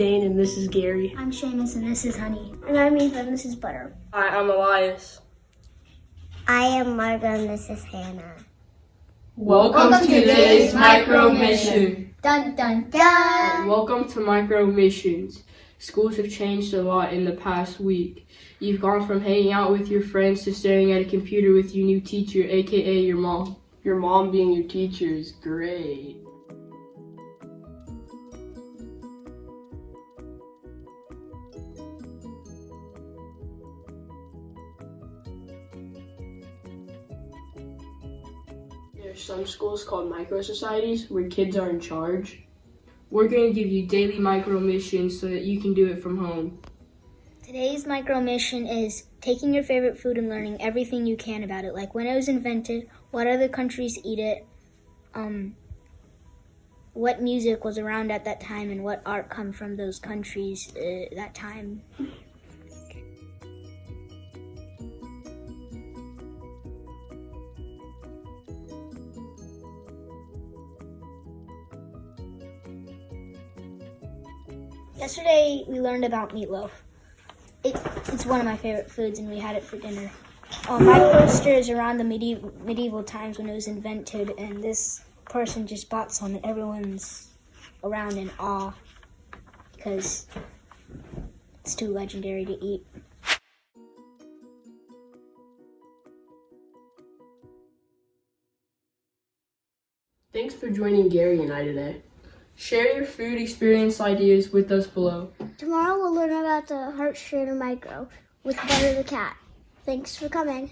Dane, and this is Gary. I'm Seamus, and this is Honey. And I'm Eva, and this is Butter. Hi, I'm Elias. I am Margot, and this is Hannah. Welcome to today's Micro Mission. Dun dun dun! Welcome to Micro Missions. Schools have changed a lot in the past week. You've gone from hanging out with your friends to staring at a computer with your new teacher, aka your mom. Your mom being your teacher is great. There are some schools called micro societies where kids are in charge. We're going to give you daily micro missions so that you can do it from home. Today's micro mission is taking your favorite food and learning everything you can about it, like when it was invented, what other countries eat it, what music was around at that time, and what art come from those countries that time. Yesterday we learned about meatloaf. It's one of my favorite foods, and we had it for dinner. My poster is around the medieval times when it was invented, and this person just bought some, and everyone's around in awe because it's too legendary to eat. Thanks for joining Gary and I today. Share your food experience ideas with us below. Tomorrow we'll learn about the Heart Strainer Micro with Butter the cat. Thanks for coming.